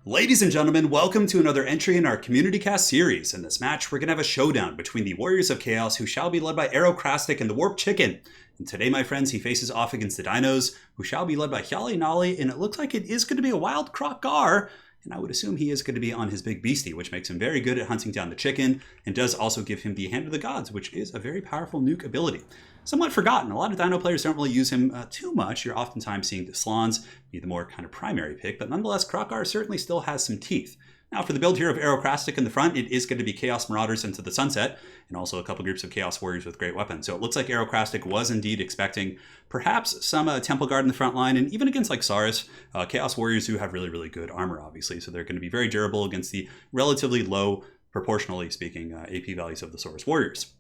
Ladies and gentlemen, welcome to another entry in our Community Cast series. In this match, we're going to have a showdown between the Warriors of Chaos, who shall be led by Aerocrastic and the Warp Chicken. And today, my friends, he faces off against the Dinos, who shall be led by Hyali Nali, and it looks like it is going to be a Wild Krokgar. And I would assume he is going to be on his big beastie, which makes him very good at hunting down the chicken, and does also give him the Hand of the Gods, which is a very powerful nuke ability. Somewhat forgotten. A lot of Dino players don't really use him too much. You're oftentimes seeing the Slans be the more kind of primary pick, but nonetheless, Krokgar certainly still has some teeth. Now, for the build here of Aerocrastic in the front, it is going to be Chaos Marauders into the Sunset, and also a couple groups of Chaos Warriors with great weapons. So it looks like Aerocrastic was indeed expecting perhaps some Temple Guard in the front line, and even against like Saurus, Chaos Warriors who have really, really good armor, obviously. So they're going to be very durable against the relatively low, proportionally speaking, AP values of the Saurus Warriors.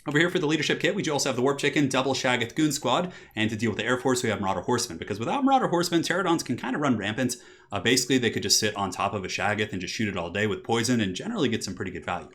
Over here for the leadership kit, we do also have the Warp Chicken, double Shaggoth Goon Squad, and to deal with the Air Force, we have Marauder Horsemen, because without Marauder Horsemen, Pterodons can kind of run rampant. Basically, they could just sit on top of a Shaggoth and just shoot it all day with poison and generally get some pretty good value.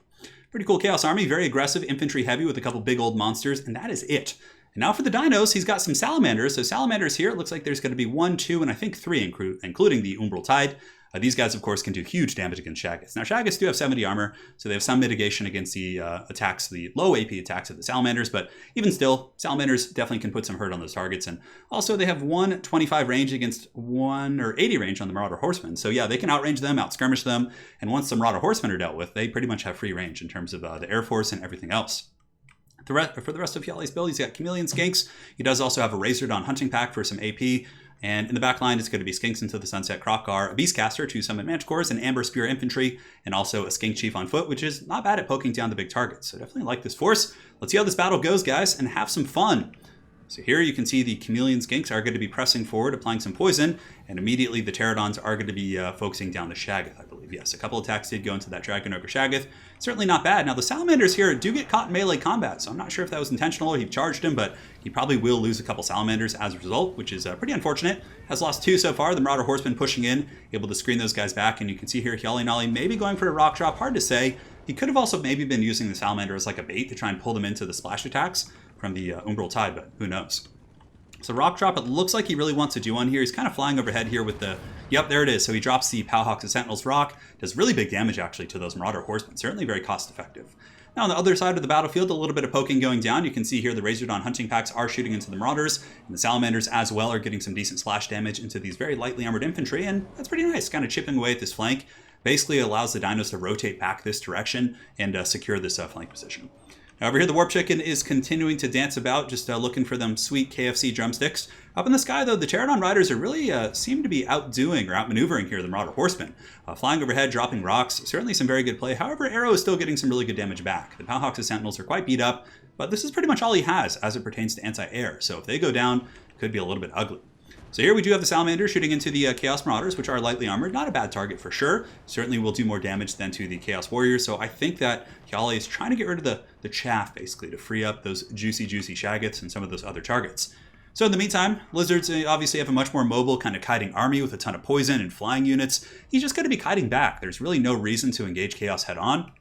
Pretty cool Chaos Army, very aggressive, infantry heavy with a couple big old monsters, and that is it. And now for the Dinos, he's got some Salamanders. So Salamanders here, it looks like there's going to be 1, 2, and I think 3, including the Umbral Tide. These guys, of course, can do huge damage against Shaggoths. Now, Shaggoths do have 70 armor, so they have some mitigation against the attacks, the low AP attacks of the Salamanders, but even still, Salamanders definitely can put some hurt on those targets. And also, they have 125 range against 1 or 80 range on the Marauder Horsemen. So yeah, they can outrange them, outskirmish them, and once the Marauder Horsemen are dealt with, they pretty much have free range in terms of the Air Force and everything else. For the rest of Hyali's build, he's got Chameleon Skinks. He does also have a Lizardmen Hunting Pack for some AP. And in the back line, it's going to be Skinks into the Sunset, Krokgar, a Beastcaster, 2 Summon Manticores, an Amber Spear Infantry, and also a Skink Chief on foot, which is not bad at poking down the big targets. So definitely like this force. Let's see how this battle goes, guys, and have some fun. So here you can see the Chameleon Skinks are going to be pressing forward, applying some poison, and immediately the Pterodons are going to be focusing down the Shaggoth, I believe. Yes, a couple attacks did go into that Dragon Ogre Shaggoth. Certainly not bad. Now, the Salamanders here do get caught in melee combat, so I'm not sure if that was intentional or he charged him, but he probably will lose a couple Salamanders as a result, which is pretty unfortunate. Has lost 2 so far. The Marauder Horsemen pushing in, able to screen those guys back, and you can see here Hyali Nali maybe going for a rock drop. Hard to say. He could have also maybe been using the Salamander as like a bait to try and pull them into the splash attacks from the Umbral Tide, but who knows. So rock drop, it looks like he really wants to do one here. He's kind of flying overhead here with the... Yep, there it is. So he drops the Powhawks and Sentinels rock. Does really big damage, actually, to those Marauder Horsemen. Certainly very cost-effective. Now, on the other side of the battlefield, a little bit of poking going down. You can see here the Lizardmen Hunting Packs are shooting into the Marauders. And the Salamanders, as well, are getting some decent splash damage into these very lightly armored infantry. And that's pretty nice, kind of chipping away at this flank. Basically allows the Dinos to rotate back this direction and secure this flank position. Now over here, the Warp Chicken is continuing to dance about, just looking for them sweet KFC drumsticks. Up in the sky, though, the Pterodon Riders are really seem to be outdoing or outmaneuvering here the Marauder Horsemen. Flying overhead, dropping rocks, certainly some very good play. However, Arrow is still getting some really good damage back. The Powhawks and Sentinels are quite beat up, but this is pretty much all he has as it pertains to anti-air. So if they go down, it could be a little bit ugly. So here we do have the Salamander shooting into the Chaos Marauders, which are lightly armored. Not a bad target for sure. Certainly will do more damage than to the Chaos Warriors. So I think that Hyali is trying to get rid of the chaff, basically, to free up those juicy Shaggoths and some of those other targets. So in the meantime, Lizards obviously have a much more mobile kind of kiting army with a ton of poison and flying units. He's just going to be kiting back. There's really no reason to engage Chaos head on.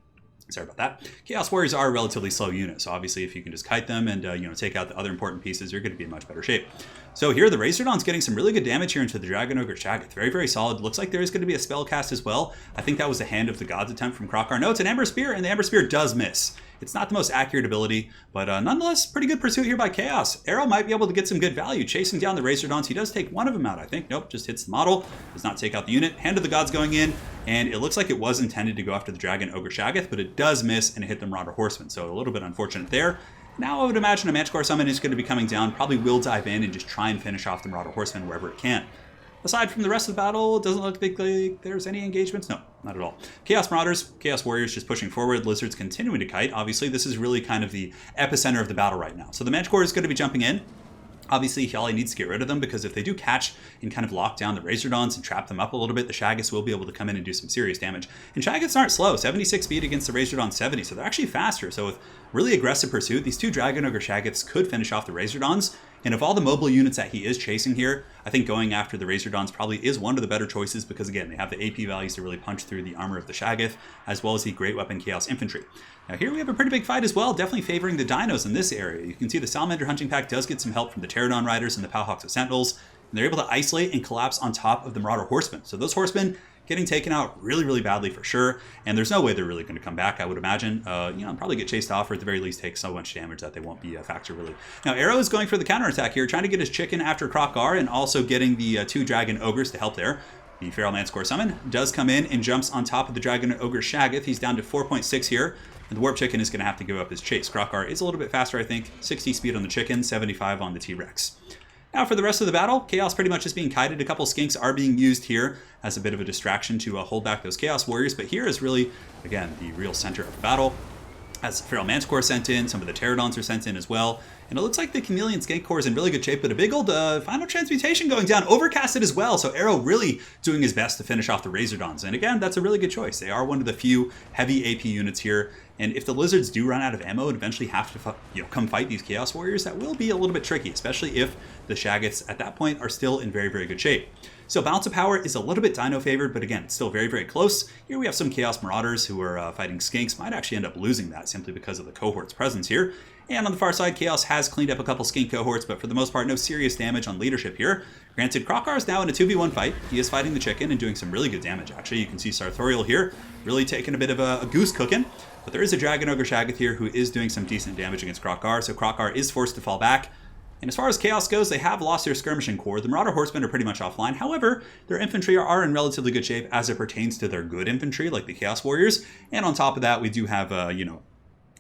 Sorry about that. Chaos Warriors are a relatively slow unit, so obviously if you can just kite them and take out the other important pieces, you're going to be in much better shape. So here the Lizardmen's getting some really good damage here into the Dragon Ogre Shaggoth. Very, very solid. Looks like there is going to be a spell cast as well. I think that was the Hand of the Gods attempt from Krokgar. No, it's an Amber Spear, and the Amber Spear does miss. It's not the most accurate ability, but nonetheless, pretty good pursuit here by Chaos. Arrow might be able to get some good value, chasing down the Lizardmens. He does take one of them out, I think. Nope, just hits the model. Does not take out the unit. Hand of the Gods going in, and it looks like it was intended to go after the Dragon Ogre Shaggoth, but it does miss, and it hit the Marauder Horsemen, so a little bit unfortunate there. Now I would imagine a Manticore Summon is going to be coming down, probably will dive in and just try and finish off the Marauder Horsemen wherever it can. Aside from the rest of the battle, it doesn't look like there's any engagements. No, not at all. Chaos Marauders, Chaos Warriors just pushing forward, Lizards continuing to kite. Obviously, this is really kind of the epicenter of the battle right now. So the Manticore is going to be jumping in. Obviously, Hyali needs to get rid of them because if they do catch and kind of lock down the Lizardmens and trap them up a little bit, the Shaggoths will be able to come in and do some serious damage. And Shaggoths aren't slow, 76 speed against the Lizardmen 70, so they're actually faster. So with really aggressive pursuit, these 2 Dragon Ogre Shaggoths could finish off the Lizardmens. And of all the mobile units that he is chasing here, I think going after the Lizardmens probably is one of the better choices because, again, they have the AP values to really punch through the armor of the Shaggoth, as well as the Great Weapon Chaos Infantry. Now here we have a pretty big fight as well, definitely favoring the Dinos in this area. You can see the Salamander Hunting Pack does get some help from the Pterodon Riders and the Powhawks of Sentinels, and they're able to isolate and collapse on top of the Marauder Horsemen. So those Horsemen getting taken out really, really badly for sure. And there's no way they're really going to come back, I would imagine. Probably get chased off or at the very least take so much damage that they won't be a factor really. Now, Arrow is going for the counterattack here, trying to get his chicken after Krokgar and also getting the 2 Dragon Ogres to help there. The Feral Manticore Summon does come in and jumps on top of the Dragon Ogre Shaggoth. He's down to 4.6 here, and the Warp Chicken is going to have to give up his chase. Krokgar is a little bit faster, I think. 60 speed on the Chicken, 75 on the T-Rex. Now for the rest of the battle, Chaos pretty much is being kited. A couple Skinks are being used here as a bit of a distraction to hold back those Chaos Warriors, but here is really, again, the real center of the battle. As Feral Manticore sent in, some of the Pterodons are sent in as well. And it looks like the Chameleon Skank Core is in really good shape, but a big old Final Transmutation going down, overcasted as well. So Arrow really doing his best to finish off the Razordons. And again, that's a really good choice. They are one of the few heavy AP units here. And if the Lizards do run out of ammo and eventually have to come fight these Chaos Warriors, that will be a little bit tricky, especially if the Shaggoths at that point are still in very, very good shape. So Balance of Power is a little bit Dino favored, but again, still very, very close. Here we have some Chaos Marauders who are fighting Skinks, might actually end up losing that simply because of the cohort's presence here. And on the far side, Chaos has cleaned up a couple Skink cohorts, but for the most part, no serious damage on leadership here. Granted, Krokgar is now in a 2v1 fight. He is fighting the Chicken and doing some really good damage, actually. You can see Sartorial here really taking a bit of a goose cooking. But there is a Dragon Ogre Shaggoth here who is doing some decent damage against Krokgar, so Krokgar is forced to fall back. And as far as Chaos goes, they have lost their Skirmishing Corps. The Marauder Horsemen are pretty much offline. However, their infantry are in relatively good shape as it pertains to their good infantry, like the Chaos Warriors. And on top of that, we do have,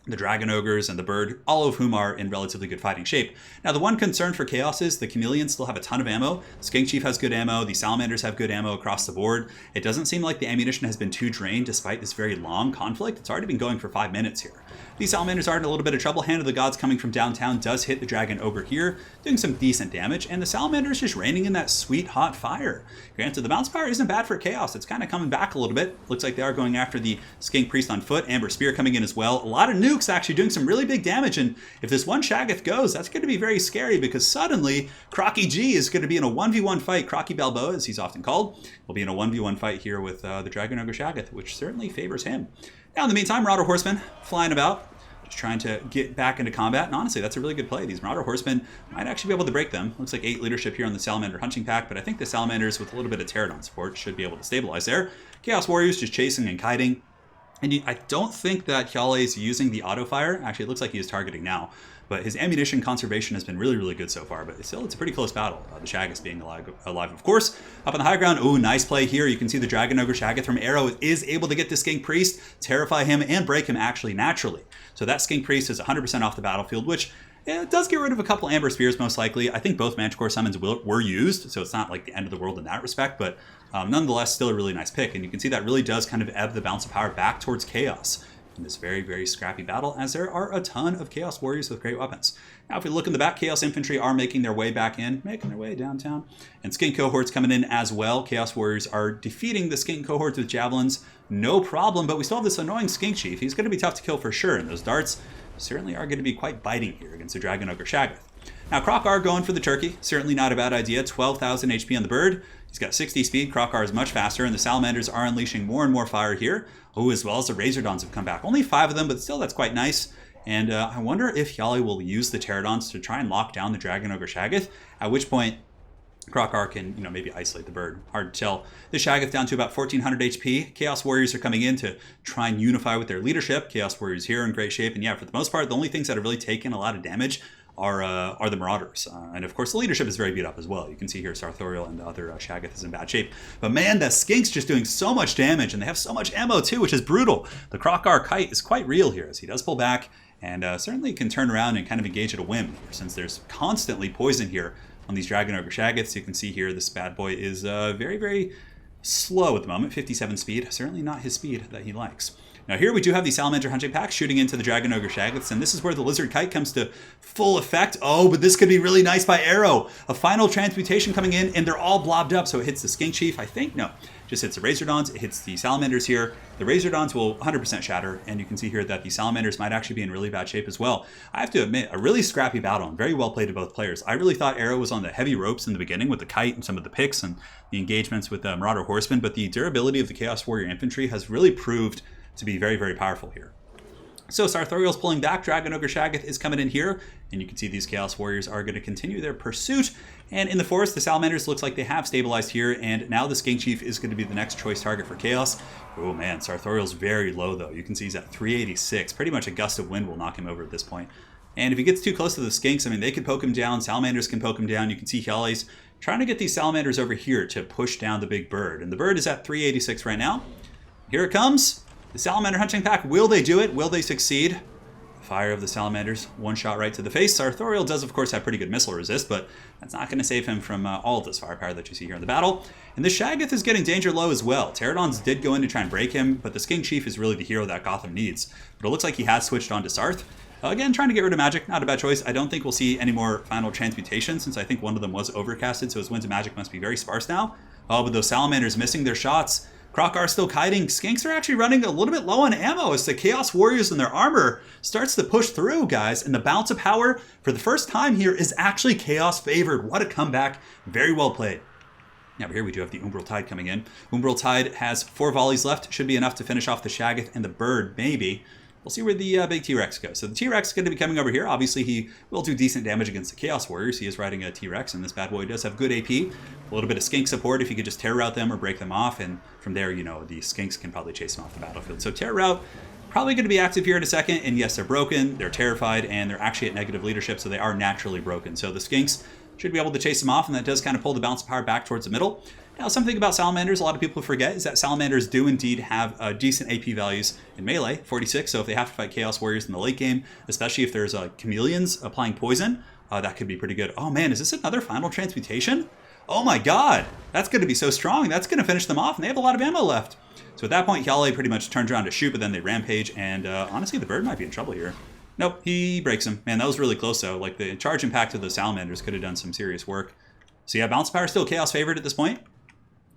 the Dragon Ogres and the Bird, all of whom are in relatively good fighting shape. Now, the one concern for Chaos is the Chameleons still have a ton of ammo. Skink Chief has good ammo. The Salamanders have good ammo across the board. It doesn't seem like the ammunition has been too drained despite this very long conflict. It's already been going for 5 minutes here. These Salamanders are in a little bit of trouble. Hand of the Gods coming from downtown does hit the Dragon Ogre here, doing some decent damage, and the Salamander is just raining in that sweet hot fire. Granted, the bounce power isn't bad for Chaos. It's kind of coming back a little bit. Looks like they are going after the Skink Priest on foot. Amber Spear coming in as well. A lot of nukes actually doing some really big damage, and if this one Shaggoth goes, that's going to be very scary because suddenly Crocky G is going to be in a 1v1 fight. Crocky Balboa, as he's often called, will be in a 1v1 fight here with the Dragon Ogre Shaggoth, which certainly favors him. Now, in the meantime, Marauder Horsemen flying about, just trying to get back into combat, and honestly, that's a really good play. These Marauder Horsemen might actually be able to break them. Looks like 8 leadership here on the Salamander Hunting Pack, but I think the Salamanders with a little bit of Pterodon support should be able to stabilize there. Chaos Warriors just chasing and kiting. And I don't think that Hyale is using the auto fire. Actually, it looks like he is targeting now. But his ammunition conservation has been really, really good so far. But still, it's a pretty close battle. The Shaggoth being alive, of course. Up on the high ground, ooh, nice play here. You can see the Dragon Ogre Shaggoth from Arrow is able to get the Skink Priest, terrify him, and break him actually naturally. So that Skink Priest is 100% off the battlefield, which it does get rid of a couple Amber Spears, most likely. I think both Manticore Summons were used, so it's not like the end of the world in that respect. But nonetheless, still a really nice pick. And you can see that really does kind of ebb the balance of power back towards Chaos in this very, very scrappy battle, as there are a ton of Chaos Warriors with great weapons. Now, if we look in the back, Chaos Infantry are making their way back in, making their way downtown. And Skink Cohorts coming in as well. Chaos Warriors are defeating the Skink Cohorts with Javelins, no problem, but we still have this annoying Skink Chief. He's going to be tough to kill for sure, and those darts certainly are going to be quite biting here against the Dragon Ogre Shaggoth. Now, Krokgar going for the turkey, certainly not a bad idea. 12,000 HP on the Bird. He's got 60 speed. Krokgar is much faster, and the Salamanders are unleashing more and more fire here. Oh, as well as the Razordons have come back. Only 5 of them, but still, that's quite nice. And I wonder if Hyale will use the Pterodons to try and lock down the Dragon Ogre Shaggoth, at which point Krokgar can, maybe isolate the Bird. Hard to tell. The Shaggoth down to about 1,400 HP. Chaos Warriors are coming in to try and unify with their leadership. Chaos Warriors here in great shape. And yeah, for the most part, the only things that have really taken a lot of damage are the Marauders. And of course, the leadership is very beat up as well. You can see here Sartorial and the other Shaggoth is in bad shape. But man, the Skink's just doing so much damage, and they have so much ammo too, which is brutal. The Krokgar kite is quite real here as he does pull back, and certainly can turn around and kind of engage at a whim here, since there's constantly poison here on these Dragon Ogre Shaggoths. You can see here this bad boy is very, very slow at the moment, 57 speed. Certainly not his speed that he likes. Now here we do have the Salamander Hunting Pack shooting into the Dragon Ogre Shaggoths, and this is where the Lizard Kite comes to full effect. Oh, but this could be really nice by Arrow. A final transmutation coming in, and they're all blobbed up, so it hits the Skink Chief, I think. No, just hits the Razordons. It hits the Salamanders here. The Razordons will 100% shatter, and you can see here that the Salamanders might actually be in really bad shape as well. I have to admit, a really scrappy battle, and very well played to both players. I really thought Arrow was on the heavy ropes in the beginning with the kite and some of the picks and the engagements with the Marauder Horsemen, but the durability of the Chaos Warrior Infantry has really proved to be very, very powerful here. So Sartorial's pulling back, Dragon Ogre Shaggoth is coming in here, and you can see these Chaos Warriors are going to continue their pursuit. And in the forest, the Salamanders looks like they have stabilized here, and now the Skink Chief is going to be the next choice target for Chaos. Oh man, Sartorial's very low though. You can see he's at 386. Pretty much a gust of wind will knock him over at this point. And if he gets too close to the Skinks, I mean, they can poke him down, Salamanders can poke him down. You can see Hyali's trying to get these Salamanders over here to push down the big bird. And the bird is at 386 right now. Here it comes. The Salamander hunting pack, will they do it? Will they succeed? Fire of the Salamanders, one shot right to the face. Sartorial does, of course, have pretty good missile resist, but that's not going to save him from all of this firepower that you see here in the battle. And the Shaggoth is getting danger low as well. Pterodons did go in to try and break him, but the Skink Chief is really the hero that Gotham needs. But it looks like he has switched on to Sarth. Again, trying to get rid of magic, not a bad choice. I don't think we'll see any more final transmutations, since I think one of them was overcasted, so his winds of magic must be very sparse now. Oh, but those Salamanders missing their shots. Krokar still kiting. Skinks are actually running a little bit low on ammo as the Chaos Warriors and their armor starts to push through, guys. And the bounce of power for the first time here is actually Chaos favored. What a comeback. Very well played. Now here we do have the Umbral Tide coming in. Umbral Tide has 4 volleys left. Should be enough to finish off the Shaggoth and the Bird, maybe. We'll see where the big T-Rex goes. So the T-Rex is going to be coming over here. Obviously, he will do decent damage against the Chaos Warriors. He is riding a T-Rex, and this bad boy does have good AP. A little bit of Skink support if you could just Terror Route them or break them off. And from there, you know, the Skinks can probably chase him off the battlefield. So Terror Route, probably going to be active here in a second. And yes, they're broken, they're terrified, and they're actually at negative leadership, so they are naturally broken. So the Skinks should be able to chase them off, and that does kind of pull the bounce of power back towards the middle. Now, something about Salamanders a lot of people forget is that Salamanders do indeed have decent AP values in melee, 46. So if they have to fight Chaos Warriors in the late game, especially if there's Chameleons applying poison, that could be pretty good. Oh man, is this another final transmutation? Oh my god, that's going to be so strong. That's going to finish them off, and they have a lot of ammo left. So at that point, Hyale pretty much turns around to shoot, but then they rampage, and honestly, the bird might be in trouble here. Nope, he breaks him. Man, that was really close though. Like the charge impact of the Salamanders could have done some serious work. So yeah, bounce power still Chaos favored at this point.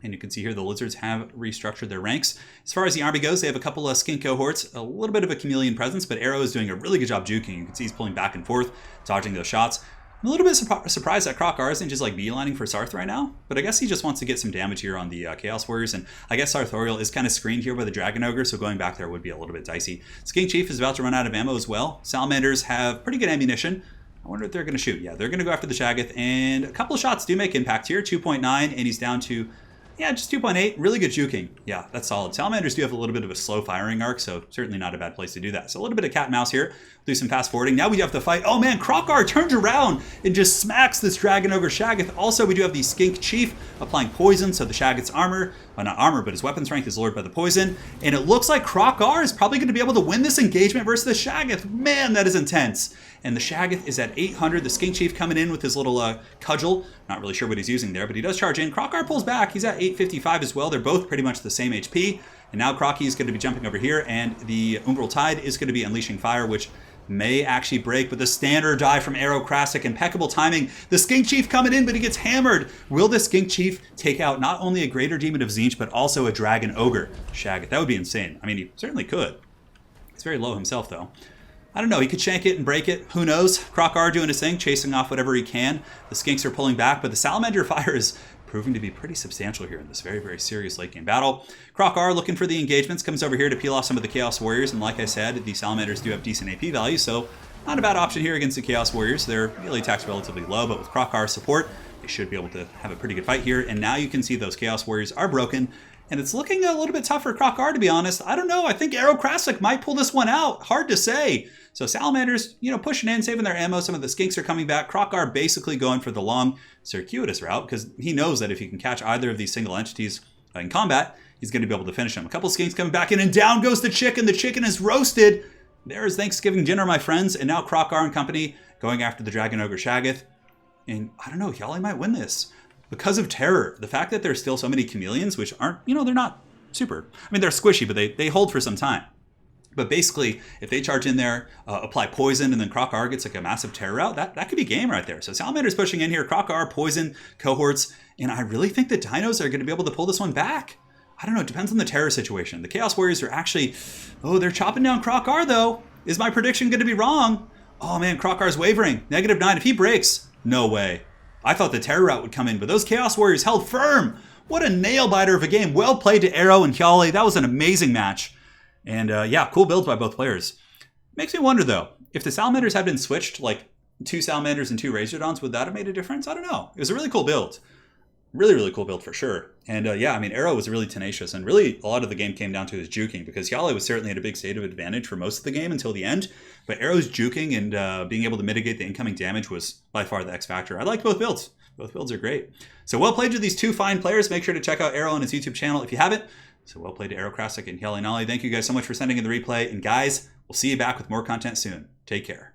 And you can see here the Lizards have restructured their ranks. As far as the army goes, they have a couple of Skink cohorts, a little bit of a Chameleon presence, but Arrow is doing a really good job juking. You can see he's pulling back and forth, dodging those shots. I'm a little bit surprised that Krokar isn't just like beelining for Sarth right now, but I guess he just wants to get some damage here on the Chaos Warriors, and I guess Sartorial is kind of screened here by the Dragon Ogre, so going back there would be a little bit dicey. Skink Chief is about to run out of ammo as well. Salamanders have pretty good ammunition. I wonder if they're going to shoot. Yeah, they're going to go after the Shaggoth, and a couple of shots do make impact here. 2.9, and he's down to... yeah, just 2.8. Really good juking. Yeah, that's solid. Salamanders do have a little bit of a slow firing arc, so certainly not a bad place to do that. So a little bit of cat and mouse here. Do some fast forwarding. Now we have to fight. Oh man, Krokar turns around and just smacks this Dragon Ogre Shaggoth. Also, we do have the Skink Chief applying poison, so the Shaggoth's armor, well not armor, but his weapon strength is lowered by the poison. And it looks like Krokar is probably going to be able to win this engagement versus the Shaggoth. Man, that is intense. And the Shaggoth is at 800. The Skink Chief coming in with his little cudgel. Not really sure what he's using there, but he does charge in. Krokar pulls back. He's at 855 as well. They're both pretty much the same HP. And now Crocky is going to be jumping over here, and the Umbral Tide is going to be unleashing fire, which may actually break with a standard die from Arrow Krasik. Impeccable timing. The Skink Chief coming in, but he gets hammered. Will the Skink Chief take out not only a Greater Demon of Tzeentch, but also a Dragon Ogre Shaggoth? That would be insane. I mean, he certainly could. He's very low himself, though. I don't know, he could shank it and break it. Who knows? Krokar doing his thing, chasing off whatever he can. The Skinks are pulling back, but the Salamander fire is proving to be pretty substantial here in this very, very serious late game battle. Krokar, looking for the engagements, comes over here to peel off some of the Chaos Warriors, and like I said, the Salamanders do have decent AP value, so not a bad option here against the Chaos Warriors. Their melee attack's relatively low, but with Krokar's support, they should be able to have a pretty good fight here, and now you can see those Chaos Warriors are broken, and it's looking a little bit tough for Krokar, to be honest. I don't know, I think Arrow Krasik might pull this one out. Hard to say. So Salamanders, pushing in, saving their ammo. Some of the Skinks are coming back. Krokar basically going for the long, circuitous route because he knows that if he can catch either of these single entities in combat, he's going to be able to finish them. A couple Skinks coming back in, and down goes the chicken. The chicken is roasted. There is Thanksgiving dinner, my friends. And now Krokar and company going after the Dragon Ogre Shaggoth. And I don't know, Hyale might win this. Because of terror. The fact that there's still so many chameleons, which aren't, they're not super. I mean, they're squishy, but they hold for some time. But basically, if they charge in there, apply poison, and then Krokar gets like a massive terror route, that could be game right there. So Salamander's pushing in here, Krokar, poison, cohorts, and I really think the Dinos are going to be able to pull this one back. I don't know, it depends on the terror situation. The Chaos Warriors are actually, they're chopping down Krokar though. Is my prediction going to be wrong? Oh man, Krokar's wavering. -9. If he breaks, no way. I thought the terror route would come in, but those Chaos Warriors held firm. What a nail-biter of a game. Well played to Arrow and Hyale. That was an amazing match. And yeah, cool builds by both players. Makes me wonder, though, if the Salamanders had been switched, like 2 Salamanders and 2 Razordons, would that have made a difference? I don't know. It was a really cool build. Really, really cool build for sure. And yeah, I mean, Arrow was really tenacious, and really a lot of the game came down to his juking, because Yale was certainly at a big state of advantage for most of the game until the end, but Arrow's juking and being able to mitigate the incoming damage was by far the X factor. I like both builds. Both builds are great. So well played to these 2 fine players. Make sure to check out Arrow on his YouTube channel if you haven't. So well played to Arrow Krasik and Yale Nali. Thank you guys so much for sending in the replay, and guys, we'll see you back with more content soon. Take care.